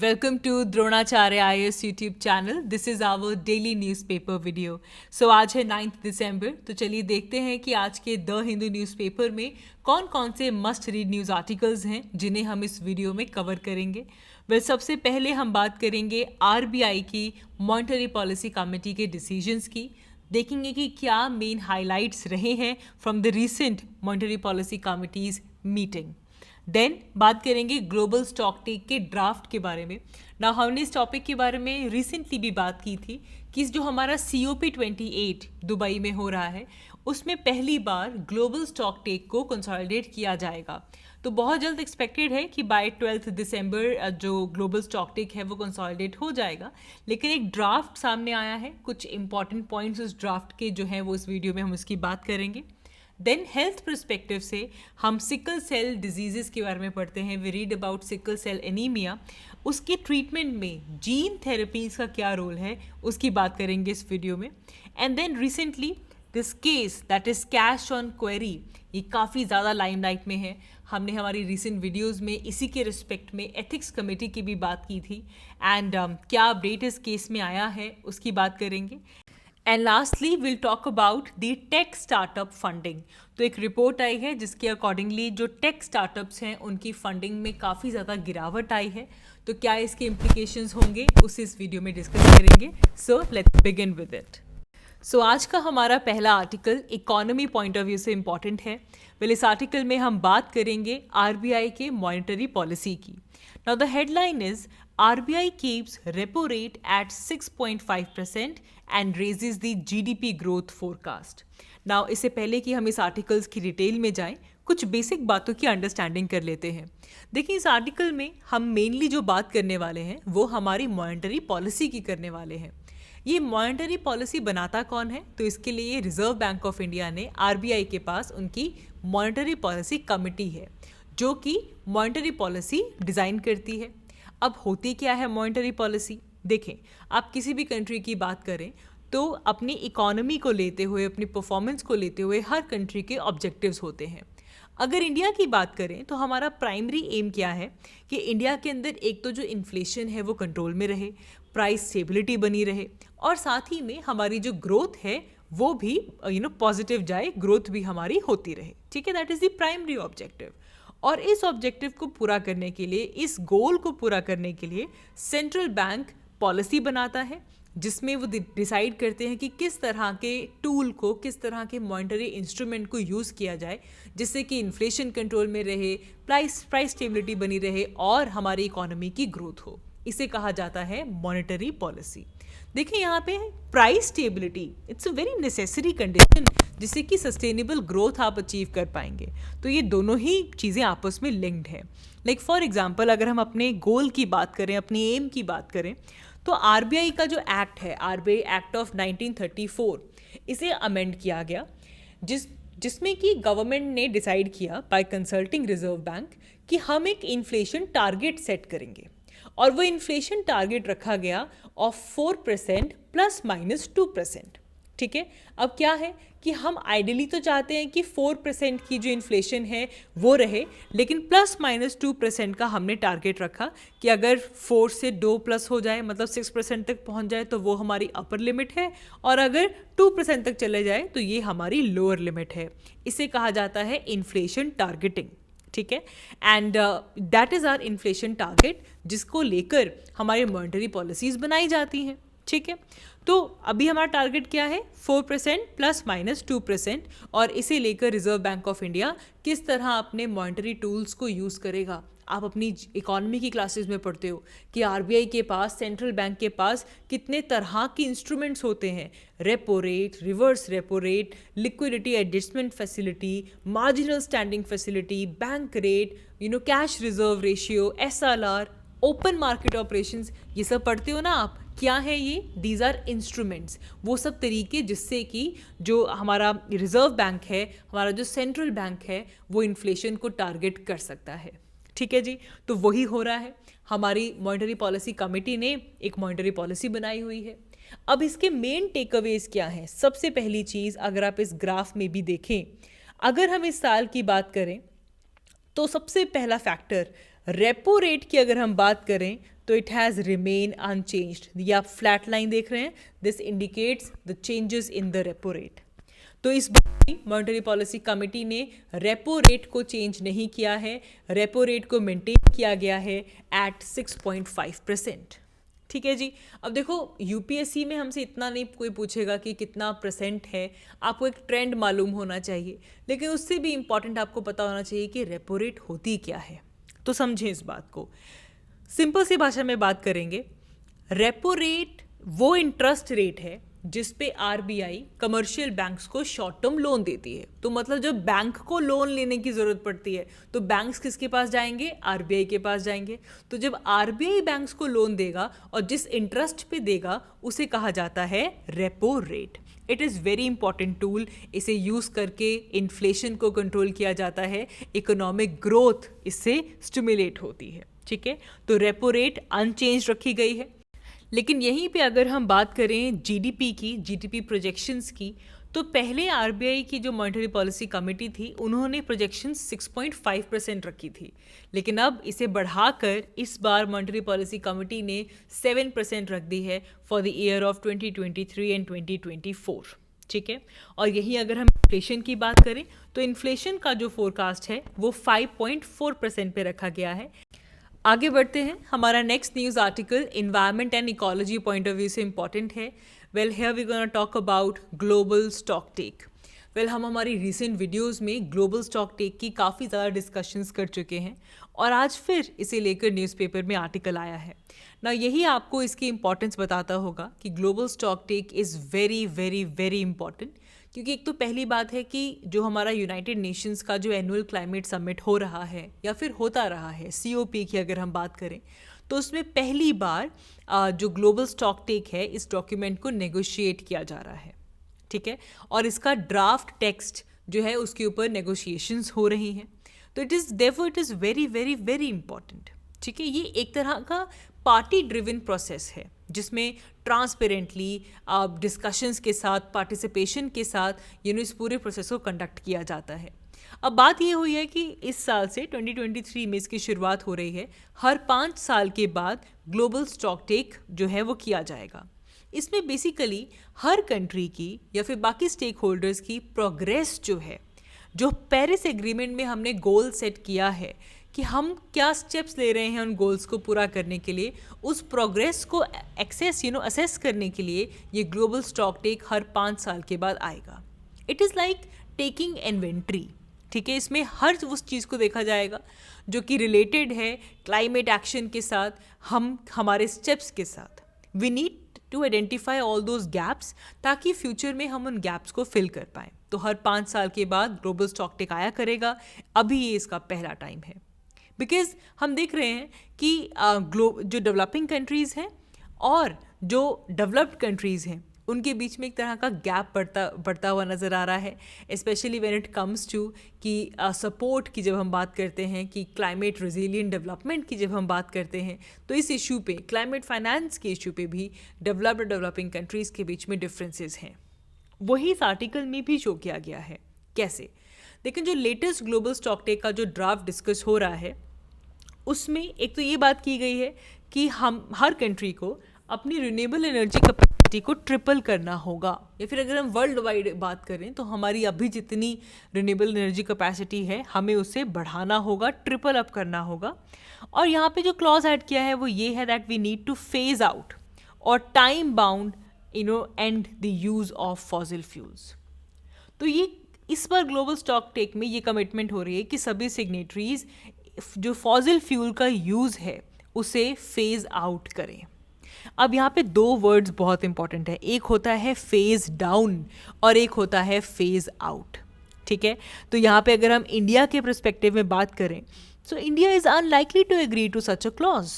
Welcome to Dronacharya IAS YouTube channel. This is our daily newspaper video. So आज है 9 दिसंबर. तो चलिए देखते हैं कि आज के द हिंदू न्यूज़पेपर में कौन कौन से मस्ट रीड न्यूज़ आर्टिकल्स हैं जिन्हें हम इस वीडियो में कवर करेंगे. सबसे पहले हम बात करेंगे RBI की मॉनेटरी पॉलिसी कमेटी के डिसीजंस की. देखेंगे कि क्या मेन हाइलाइट्स रहे हैं from the recent monetary policy committee's meeting. Then बात करेंगे ग्लोबल स्टॉक टेक के ड्राफ्ट के बारे में. ना हमने इस टॉपिक के बारे में रिसेंटली भी बात की थी कि जो हमारा COP28 दुबई में हो रहा है उसमें पहली बार ग्लोबल स्टॉक टेक को कंसोलिडेट किया जाएगा. तो बहुत जल्द एक्सपेक्टेड है कि बाय 12 दिसंबर जो ग्लोबल स्टॉक टेक है वो कंसोलिडेट हो जाएगा. लेकिन एक ड्राफ्ट सामने आया है, कुछ इंपॉर्टेंट पॉइंट्स उस ड्राफ्ट के जो हैं वो इस वीडियो में हम उसकी बात करेंगे. देन हेल्थ परस्पेक्टिव से हम सिकल सेल डिजीज़ के बारे में पढ़ते हैं. We read about sickle cell anaemia. उसके ट्रीटमेंट में जीन थेरेपीज़ का क्या रोल है उसकी बात करेंगे इस वीडियो में. And then recently this case that is cash on query, ये काफ़ी ज़्यादा लाइमलाइट में है. हमने हमारी रिसेंट वीडियोज़ में इसी के रिस्पेक्ट में एथिक्स कमेटी की भी बात की थी. एंड क्या अपडेट इस केस में आया है उसकी बात करेंगे. And lastly will talk about the take startup funding. तो एक रिपोर्ट आई है जिसके अकॉर्डिंगली जो टेक स्टार्टअप्स हैं उनकी फंडिंग में काफ़ी ज़्यादा गिरावट आई है. तो क्या इसके इम्प्लीकेशंस होंगे उसे इस वीडियो में डिस्कस करेंगे. So let's begin with it. So आज का हमारा पहला article economy point of view से इम्पॉर्टेंट है. इस आर्टिकल में हम बात करेंगे RBI के मॉनेटरी पॉलिसी की. Now the headline is RBI keeps repo rate at 6.5% and raises the GDP growth forecast. Now इससे पहले कि हम इस आर्टिकल्स की डिटेल में जाएं, कुछ बेसिक बातों की अंडरस्टैंडिंग कर लेते हैं. देखिए इस आर्टिकल में हम मेनली जो बात करने वाले हैं वो हमारी मॉनेटरी पॉलिसी की करने वाले हैं. ये मॉनेटरी पॉलिसी बनाता कौन है? तो इसके लिए रिजर्व बैंक ऑफ इंडिया ने RBI के पास उनकी मॉनेटरी पॉलिसी कमिटी है जो कि मॉनेटरी पॉलिसी डिज़ाइन करती है. अब होती क्या है मॉनेटरी पॉलिसी? देखें, आप किसी भी कंट्री की बात करें तो अपनी इकोनॉमी को लेते हुए, अपनी परफॉर्मेंस को लेते हुए हर कंट्री के ऑब्जेक्टिव्स होते हैं. अगर इंडिया की बात करें तो हमारा प्राइमरी एम क्या है कि इंडिया के अंदर एक तो जो इन्फ्लेशन है वो कंट्रोल में रहे, प्राइस स्टेबिलिटी बनी रहे और साथ ही में हमारी जो ग्रोथ है वो भी पॉजिटिव जाए, ग्रोथ भी हमारी होती रहे. ठीक है, that is the primary objective. और इस ऑब्जेक्टिव को पूरा करने के लिए, इस गोल को पूरा करने के लिए सेंट्रल बैंक पॉलिसी बनाता है जिसमें वो डिसाइड करते हैं कि किस तरह के टूल को, किस तरह के मॉनेटरी इंस्ट्रूमेंट को यूज़ किया जाए जिससे कि इन्फ्लेशन कंट्रोल में रहे, प्राइस स्टेबिलिटी बनी रहे और हमारी इकोनॉमी की ग्रोथ हो. इसे कहा जाता है मॉनेटरी पॉलिसी. देखिए यहाँ पे price stability, it's a very necessary condition जिससे कि सस्टेनेबल ग्रोथ आप अचीव कर पाएंगे. तो ये दोनों ही चीज़ें आपस में लिंक्ड हैं. लाइक फॉर एग्जांपल अगर हम अपने गोल की बात करें, अपनी एम की बात करें, तो RBI का जो एक्ट है, RBI एक्ट ऑफ 1934, इसे अमेंड किया गया जिसमें कि गवर्नमेंट ने डिसाइड किया बाय कंसल्टिंग रिजर्व बैंक कि हम एक इन्फ्लेशन टारगेट सेट करेंगे और वो इन्फ्लेशन टारगेट रखा गया ऑफ 4% ±2%. ठीक है, अब क्या है कि हम आइडियली तो चाहते हैं कि 4% की जो इन्फ्लेशन है वो रहे, लेकिन ±2% का हमने टारगेट रखा कि अगर 4 से 2 प्लस हो जाए, मतलब 6% तक पहुंच जाए तो वो हमारी अपर लिमिट है और अगर 2% तक चले जाए तो ये हमारी लोअर लिमिट है. इसे कहा जाता है इन्फ्लेशन टारगेटिंग. ठीक है, and that is our inflation target जिसको लेकर हमारी मॉनेटरी पॉलिसीज़ बनाई जाती हैं. ठीक है, तो अभी हमारा टारगेट क्या है? 4% ±2%. और इसे लेकर रिजर्व बैंक ऑफ इंडिया किस तरह अपने मॉनेटरी टूल्स को यूज़ करेगा. आप अपनी इकोनॉमी की क्लासेस में पढ़ते हो कि RBI के पास, सेंट्रल बैंक के पास कितने तरह के इंस्ट्रूमेंट्स होते हैं. Repo rate, reverse repo rate, liquidity adjustment facility, marginal standing facility, bank rate, cash reserve ratio, SLR, open market operations, ये सब पढ़ते हो ना आप. क्या है ये? These are instruments. वो सब तरीके जिससे कि जो हमारा रिजर्व बैंक है, हमारा जो सेंट्रल बैंक है, वो इन्फ्लेशन को टारगेट कर सकता है. ठीक है जी, तो वही हो रहा है. हमारी मॉनेटरी पॉलिसी कमेटी ने एक मॉनेटरी पॉलिसी बनाई हुई है. अब इसके मेन टेकअवेज क्या हैं? सबसे पहली चीज़, अगर आप इस ग्राफ में भी देखें, अगर हम इस साल की बात करें तो सबसे पहला फैक्टर रेपो रेट की अगर हम बात करें तो इट हैज़ रिमेन अनचेंज्ड। ये आप फ्लैट लाइन देख रहे हैं, this indicates the changes in the repo rate. तो इस बार मॉनेटरी पॉलिसी कमेटी ने रेपो रेट को चेंज नहीं किया है, रेपो रेट को मेंटेन किया गया है एट 6.5%। ठीक है जी। अब देखो यूपीएससी में हमसे इतना नहीं कोई पूछेगा कि कितना परसेंट है, आपको एक ट्रेंड मालूम होना चाहिए, लेकिन उससे भी इम्पॉर्टेंट आपको पता होना चाहिए कि रेपो रेट होती क्या है। तो समझें इस बात को, सिंपल सी भाषा में बात करेंगे, रेपो रेट वो इंटरेस्ट रेट है जिस पे आरबीआई कमर्शियल बैंक्स को शॉर्ट टर्म लोन देती है। तो मतलब जब बैंक को लोन लेने की ज़रूरत पड़ती है तो बैंक्स किसके पास जाएंगे? आरबीआई के पास जाएंगे। तो जब आरबीआई बैंक्स को लोन देगा और जिस इंटरेस्ट पे देगा उसे कहा जाता है repo rate. It is very important tool. इसे यूज़ करके इन्फ्लेशन को कंट्रोल किया जाता है, इकोनॉमिक ग्रोथ इससे स्टिमुलेट होती है। ठीक है, तो रेपो रेट अनचेंज रखी गई है। लेकिन यहीं पे अगर हम बात करें जीडीपी की, जीडीपी प्रोजेक्शंस की, तो पहले आरबीआई की जो मॉनेटरी पॉलिसी कमेटी थी उन्होंने प्रोजेक्शन 6.5% रखी थी, लेकिन अब इसे बढ़ाकर इस बार मॉनेटरी पॉलिसी कमेटी ने 7% रख दी है for the year of 2023 and 2024। ठीक है, और यहीं अगर हम इन्फ्लेशन की बात करें तो इन्फ्लेशन का जो फोरकास्ट है वो 5.4% पे रखा गया है। आगे बढ़ते हैं, हमारा next news article environment and ecology point of view से इंपॉर्टेंट है। Well here we gonna talk about global stock take. Well हम हमारी रिसेंट वीडियोस में ग्लोबल स्टॉक टेक की काफ़ी ज़्यादा डिस्कशंस कर चुके हैं और आज फिर इसे लेकर न्यूज़पेपर में आर्टिकल आया है ना। यही आपको इसकी इंपॉर्टेंस बताता होगा कि global stock take is very very very important, क्योंकि एक तो पहली बात है कि जो हमारा यूनाइटेड नेशंस का जो एनुअल क्लाइमेट समिट हो रहा है या फिर होता रहा है, COP की अगर हम बात करें, तो उसमें पहली बार जो ग्लोबल स्टॉक टेक है इस डॉक्यूमेंट को नेगोशिएट किया जा रहा है। ठीक है, और इसका ड्राफ्ट टेक्स्ट जो है उसके ऊपर नेगोशिएशंस हो रही हैं। तो it is very very very important. ठीक है, ये एक तरह का पार्टी ड्रिवन प्रोसेस है जिसमें ट्रांसपेरेंटली डिस्कशंस के साथ, पार्टिसिपेशन के साथ इस पूरे प्रोसेस को कंडक्ट किया जाता है। अब बात ये हुई है कि इस साल से 2023 में इसकी शुरुआत हो रही है। हर 5 साल के बाद ग्लोबल स्टॉक टेक जो है वो किया जाएगा। इसमें बेसिकली हर कंट्री की या फिर बाकी स्टेक होल्डर्स की प्रोग्रेस जो है, जो पेरिस एग्रीमेंट में हमने गोल सेट किया है कि हम क्या स्टेप्स ले रहे हैं उन गोल्स को पूरा करने के लिए, उस प्रोग्रेस को असेस करने के लिए ये ग्लोबल स्टॉक टेक हर 5 साल के बाद आएगा। It is like taking inventory. ठीक है, इसमें हर उस चीज़ को देखा जाएगा जो कि रिलेटेड है क्लाइमेट एक्शन के साथ, हमारे स्टेप्स के साथ। We need to identify all those gaps ताकि फ्यूचर में हम उन गैप्स को फिल कर पाएँ। तो हर 5 साल के बाद ग्लोबल स्टॉक टेक आया करेगा। अभी ये इसका पहला टाइम है, बिकॉज हम देख रहे हैं कि जो डेवलपिंग कंट्रीज़ हैं और जो डेवलप्ड कंट्रीज़ हैं उनके बीच में एक तरह का गैप बढ़ता हुआ नज़र आ रहा है, specially when it comes to कि सपोर्ट की जब हम बात करते हैं, कि क्लाइमेट रेजिलिएंट डेवलपमेंट की जब हम बात करते हैं, तो इस इशू पे, क्लाइमेट फाइनेंस के इशू पे भी डेवलप्ड और डेवलपिंग कंट्रीज़ के बीच में डिफरेंसेस हैं। वही इस आर्टिकल में भी शो किया गया है। कैसे? लेकिन जो लेटेस्ट ग्लोबल स्टॉक टेक का जो ड्राफ्ट डिस्कस हो रहा है उसमें एक तो ये बात की गई है कि हम हर कंट्री को अपनी रिन्यूएबल एनर्जी कैपेसिटी को ट्रिपल करना होगा, या फिर अगर हम वर्ल्ड वाइड बात करें तो हमारी अभी जितनी रिन्यूएबल एनर्जी कैपेसिटी है हमें उसे बढ़ाना होगा, ट्रिपल अप करना होगा। और यहाँ पे जो क्लॉज ऐड किया है वो ये है that we need to phase out और time bound and the use of fossil fuels. तो ये इस बार ग्लोबल स्टॉक टेक में ये कमिटमेंट हो रही है कि सभी सिग्नेटरीज जो फॉसिल फ्यूल का यूज़ है उसे फेज आउट करें। अब यहाँ पे 2 वर्ड्स बहुत इंपॉर्टेंट है, एक होता है फेज डाउन और एक होता है फेज आउट। ठीक है, तो यहाँ पे अगर हम इंडिया के पर्सपेक्टिव में बात करें, so India is unlikely to agree to such a clause.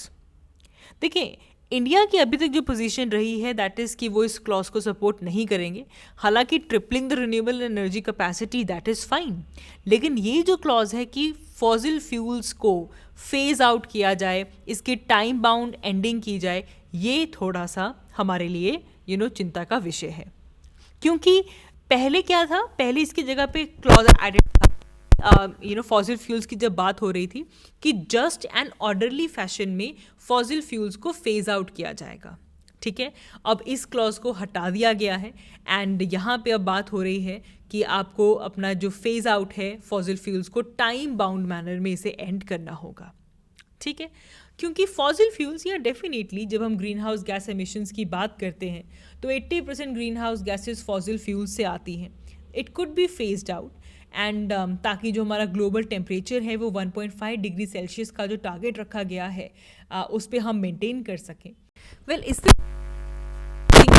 देखिए, इंडिया की अभी तक जो पोजीशन रही है दैट इज़ कि वो इस क्लॉज को सपोर्ट नहीं करेंगे। हालांकि tripling the renewable energy capacity that is fine, लेकिन ये जो क्लॉज है कि फॉसिल फ्यूल्स को फेज आउट किया जाए, इसकी टाइम बाउंड एंडिंग की जाए, ये थोड़ा सा हमारे लिए चिंता का विषय है। क्योंकि पहले क्या था, पहले इसकी जगह पे क्लॉज एडेड था फॉसिल फ्यूल्स की जब बात हो रही थी कि जस्ट एंड ऑर्डरली फैशन में फॉसिल फ्यूल्स को फेज आउट किया जाएगा। ठीक है, अब इस क्लॉज को हटा दिया गया है एंड यहाँ पे अब बात हो रही है कि आपको अपना जो फेज आउट है फॉसिल फ्यूल्स को टाइम बाउंड मैनर में इसे एंड करना होगा। ठीक है, क्योंकि फॉसिल फ्यूल्स या डेफिनेटली जब हम ग्रीन हाउस गैस एमिशंस की बात करते हैं तो 80% green house gases fossil fuels से आती हैं। It could be faced out and ताकि जो हमारा ग्लोबल टेम्परेचर है वो 1.5 डिग्री सेल्सियस का जो टारगेट रखा गया है उस पर हम मेंटेन कर सकें। वेल, इससे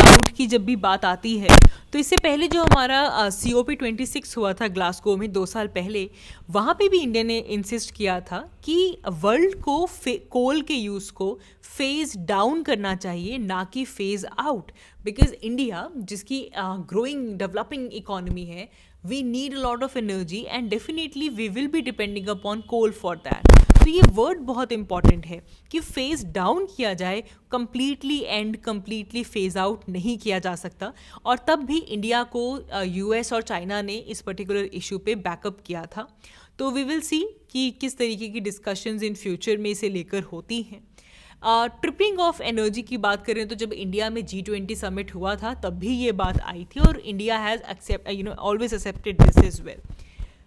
आउट की जब भी बात आती है तो इससे पहले जो हमारा COP26 हुआ था ग्लासगो में 2 साल पहले, वहाँ पे भी इंडिया ने इंसिस्ट किया था कि वर्ल्ड को कोल के यूज़ को फेज डाउन करना चाहिए, ना कि फेज आउट। बिकॉज इंडिया जिसकी ग्रोइंग डेवलपिंग इकोनॉमी है, we need a lot of energy and definitely we will be depending upon coal for that. तो ये वर्ड बहुत इंपॉर्टेंट है कि फेज डाउन किया जाए, completely and completely phase out नहीं किया जा सकता। और तब भी इंडिया को US और चाइना ने इस पर्टिकुलर इशू पे बैकअप किया था। तो वी विल सी कि किस तरीके की डिस्कशंस इन फ्यूचर में इसे लेकर होती हैं। ट्रिपलिंग ऑफ एनर्जी की बात करें तो जब इंडिया में G20 समिट हुआ था तब भी ये बात आई थी और India has always accepted this is well.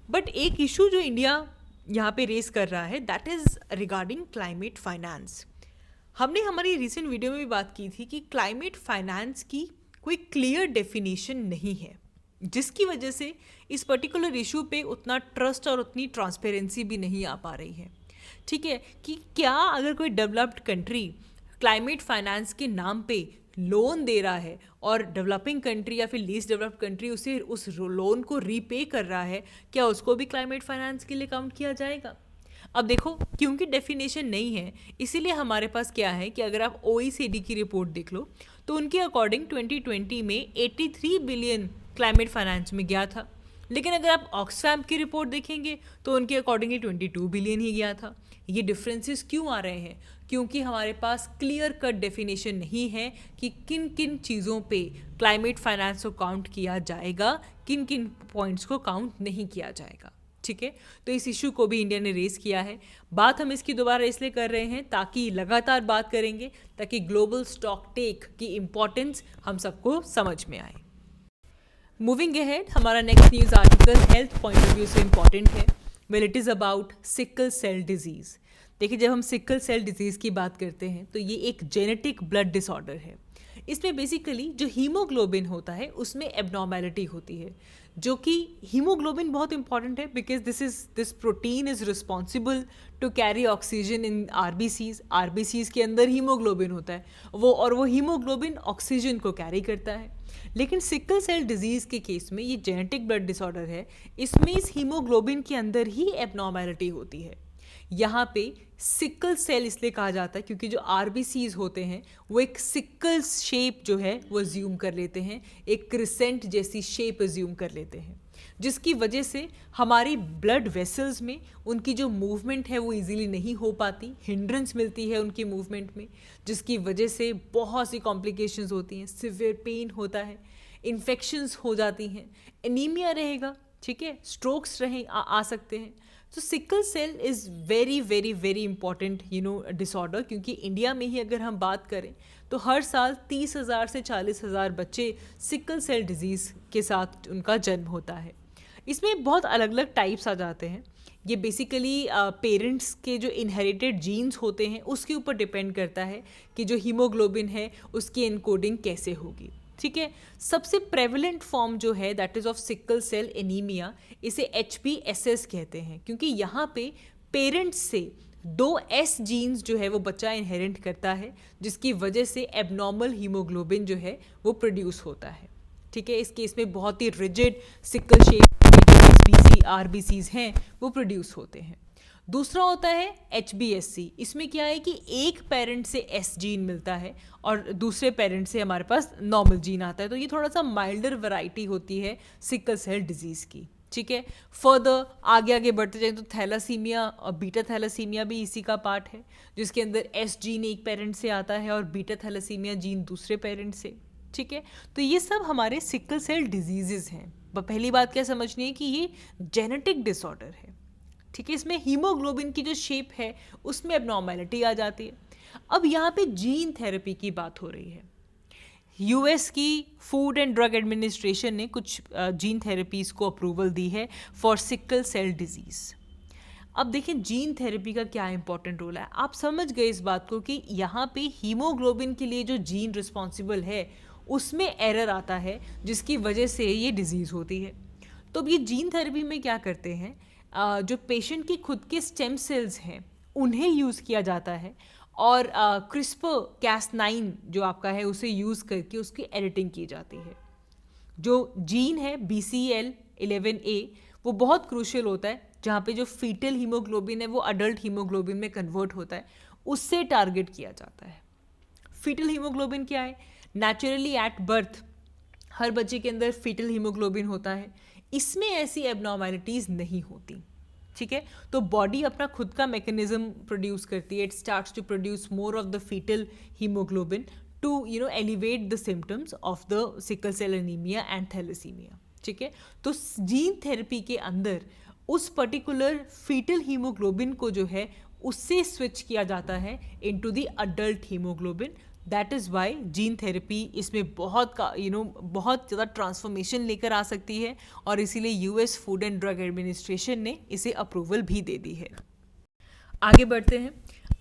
But एक इशू जो इंडिया यहाँ पे रेस कर रहा है that is regarding climate finance. हमने हमारी रिसेंट वीडियो में भी बात की थी कि क्लाइमेट फाइनेंस की कोई क्लियर डेफिनेशन नहीं है, जिसकी वजह से इस पर्टिकुलर इशू पे उतना ट्रस्ट और उतनी ट्रांसपेरेंसी भी नहीं आ पा रही है। ठीक है, कि क्या अगर कोई डेवलप्ड कंट्री क्लाइमेट फाइनेंस के नाम पे लोन दे रहा है और डेवलपिंग कंट्री या फिर लीस्ट डेवलप्ड कंट्री उसे उस लोन को रीपे कर रहा है, क्या उसको भी क्लाइमेट फाइनेंस के लिए काउंट किया जाएगा? अब देखो, क्योंकि डेफिनेशन नहीं है इसीलिए हमारे पास क्या है कि अगर आप OECD की रिपोर्ट देख लो तो उनके अकॉर्डिंग 2020 में 83 बिलियन क्लाइमेट फाइनेंस में गया था। लेकिन अगर आप ऑक्सफैम की रिपोर्ट देखेंगे तो उनके अकॉर्डिंगली 22 बिलियन ही गया था। ये डिफरेंसेस क्यों आ रहे हैं? क्योंकि हमारे पास क्लियर कट डेफिनेशन नहीं है कि किन किन चीज़ों पे क्लाइमेट फाइनेंस को काउंट किया जाएगा, किन किन पॉइंट्स को काउंट नहीं किया जाएगा। ठीक है, तो इस इशू को भी इंडिया ने रेस किया है। बात हम इसकी दोबारा इसलिए कर रहे हैं ताकि लगातार बात करेंगे ताकि ग्लोबल स्टॉक टेक की इम्पोर्टेंस हम सबको समझ में आए। मूविंग अहेड, हमारा next news article health point of view से इम्पॉर्टेंट है। Well, it is about sickle cell disease. देखिए, जब हम सिकल सेल डिजीज़ की बात करते हैं तो ये एक जेनेटिक ब्लड डिसऑर्डर है। इसमें बेसिकली जो हीमोग्लोबिन होता है उसमें एबनॉर्मेलिटी होती है, जो कि हीमोग्लोबिन बहुत इंपॉर्टेंट है because this protein is responsible to carry oxygen in RBCs के अंदर हीमोग्लोबिन होता है वो हीमोग्लोबिन ऑक्सीजन को कैरी करता है। लेकिन सिकल सेल डिजीज़ के केस में ये जेनेटिक ब्लड डिसऑर्डर है, इसमें इस हीमोग्लोबिन के अंदर ही एबनॉर्मेलिटी होती है। यहाँ पे सिकल सेल इसलिए कहा जाता है क्योंकि जो आरबीसीज होते हैं वो एक सिकल शेप जो है वो अज्यूम कर लेते हैं, एक क्रिसेंट जैसी शेप अज्यूम कर लेते हैं, जिसकी वजह से हमारी ब्लड वेसल्स में उनकी जो मूवमेंट है वो इजीली नहीं हो पाती, हिंड्रेंस मिलती है उनकी मूवमेंट में, जिसकी वजह से बहुत सी कॉम्प्लिकेशंस होती हैं, सिवियर पेन होता है, इन्फेक्शंस हो जाती हैं, एनीमिया रहेगा, ठीक है, स्ट्रोक्स आ सकते हैं। तो sickle cell is very very very important disorder, क्योंकि इंडिया में ही अगर हम बात करें तो हर साल 30,000 से 40,000 बच्चे सिकल सेल डिजीज़ के साथ उनका जन्म होता है। इसमें बहुत अलग अलग टाइप्स आ जाते हैं। ये बेसिकली पेरेंट्स के जो इनहेरिटेड जीन्स होते हैं उसके ऊपर डिपेंड करता है कि जो हीमोग्लोबिन है उसकी एनकोडिंग कैसे होगी। ठीक है, सबसे प्रेवलेंट फॉर्म जो है that is of sickle cell anaemia, इसे HBSS कहते हैं, क्योंकि यहाँ पे पेरेंट्स से 2 S जीन्स जो है वो बच्चा इनहेरिट करता है, जिसकी वजह से एबनॉर्मल हीमोग्लोबिन जो है वो प्रोड्यूस होता है। ठीक है, इस केस में बहुत ही रिजिड सिकल शेप के जो SBC RBCs हैं वो प्रोड्यूस होते हैं। दूसरा होता है HBSC। इसमें क्या है कि एक पेरेंट से S जीन मिलता है और दूसरे पेरेंट से हमारे पास नॉर्मल जीन आता है, तो ये थोड़ा सा माइल्डर वैरायटी होती है सिकल सेल डिजीज़ की। ठीक है, फर्दर आगे बढ़ते जाएं तो थैलासीमिया और बीटा थैलासीमिया भी इसी का पार्ट है, जिसके अंदर S जीन एक पेरेंट से आता है और बीटा थैलासीमिया जीन दूसरे पेरेंट से। ठीक है, तो ये सब हमारे सिकल सेल डिजीज़ हैं। पहली बात क्या समझनी है कि ये जेनेटिक डिसऑर्डर है, ठीक है। इसमें हीमोग्लोबिन की जो शेप है उसमें एबनॉर्मेलिटी आ जाती है। अब यहाँ पे जीन थेरेपी की बात हो रही है। यूएस की फूड एंड ड्रग एडमिनिस्ट्रेशन ने कुछ जीन थेरेपीज को अप्रूवल दी है फॉर सिकल सेल डिजीज। अब देखें जीन थेरेपी का क्या इंपॉर्टेंट रोल है। आप समझ गए इस बात को कि यहाँ पे हीमोग्लोबिन के लिए जो जीन रिस्पॉन्सिबल है उसमें एरर आता है, जिसकी वजह से ये डिजीज़ होती है। तो अब ये जीन थेरेपी में क्या करते हैं, जो पेशेंट की खुद के स्टेम सेल्स हैं उन्हें यूज़ किया जाता है और क्रिस्पर Cas9 जो आपका है उसे यूज़ करके उसकी एडिटिंग की जाती है। जो जीन है BCL11A वो बहुत क्रूशियल होता है, जहाँ पे जो फीटल हीमोग्लोबिन है वो अडल्ट हीमोग्लोबिन में कन्वर्ट होता है, उससे टारगेट किया जाता है। फीटल हीमोग्लोबिन क्या है? नेचुरली एट बर्थ हर बच्चे के अंदर फीटल हीमोग्लोबिन होता है, इसमें ऐसी एबनॉर्मेलिटीज़ नहीं होती, ठीक है। तो बॉडी अपना खुद का मैकेनिज्म प्रोड्यूस करती है, it starts to produce more of the foetal haemoglobin to elevate the symptoms of the sickle cell anaemia and thalassaemia, ठीक है। तो जीन थेरेपी के अंदर उस पर्टिकुलर फीटल हीमोग्लोबिन को जो है उससे स्विच किया जाता है into the adult haemoglobin. That is why gene therapy इसमें बहुत ज़्यादा ट्रांसफॉर्मेशन लेकर आ सकती है और इसीलिए US food and drug administration ने इसे अप्रूवल भी दे दी है। आगे बढ़ते हैं,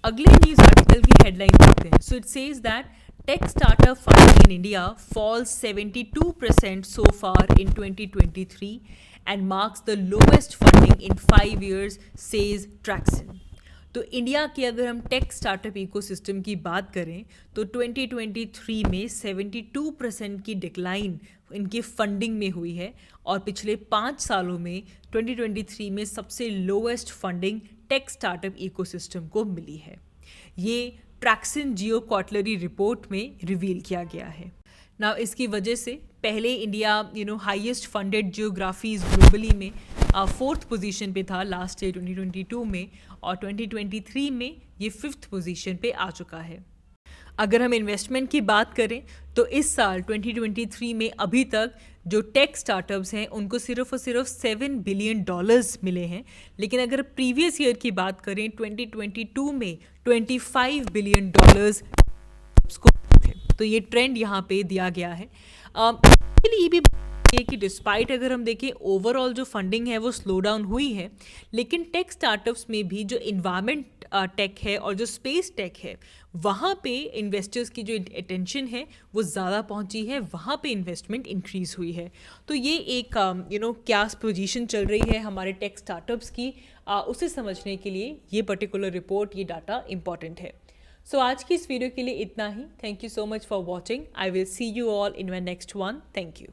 अगले न्यूज़ आर्टिकल की हेडलाइन देखते हैं। So it says that tech startup funding in India falls 72% so far in 2023 and marks the lowest funding in 5 years, says Tracxn. तो इंडिया की अगर हम टेक स्टार्टअप इकोसिस्टम की बात करें तो 2023 में 72% की डिक्लाइन इनकी फंडिंग में हुई है और पिछले 5 सालों में 2023 में सबसे lowest funding tech startup ecosystem को मिली है। ये ट्रैक्सन जियो क्वार्टरली रिपोर्ट में रिवील किया गया है ना। इसकी वजह से पहले इंडिया हाईएस्ट फंडेड जियोग्राफीज ग्लोबली में 4th पोजीशन पे था लास्ट ईयर 2022 में, और 2023 में ये 5th पोजीशन पे आ चुका है। अगर हम इन्वेस्टमेंट की बात करें तो इस साल 2023 में अभी तक जो टेक स्टार्टअप्स हैं उनको सिर्फ और सिर्फ $7 बिलियन मिले हैं, लेकिन अगर प्रीवियस ईयर की बात करें 2022 में $25 बिलियन को थे। तो ये ट्रेंड यहाँ पे दिया गया है। ये भी कि डिस्पाइट अगर हम देखें ओवरऑल जो फंडिंग है वो स्लो डाउन हुई है, लेकिन टेक स्टार्टअप्स में भी जो इन्वायरमेंट टेक है और जो स्पेस टेक है वहाँ पे इन्वेस्टर्स की जो अटेंशन है वो ज़्यादा पहुँची है, वहाँ पे इन्वेस्टमेंट इंक्रीज़ हुई है। तो ये एक क्या पोजीशन चल रही है हमारे टेक स्टार्टअप्स की, उसे समझने के लिए ये पर्टिकुलर रिपोर्ट, ये डाटा इंपॉर्टेंट है। सो आज की इस वीडियो के लिए इतना ही। Thank you so much for watching. I will see you all in my next one. Thank you.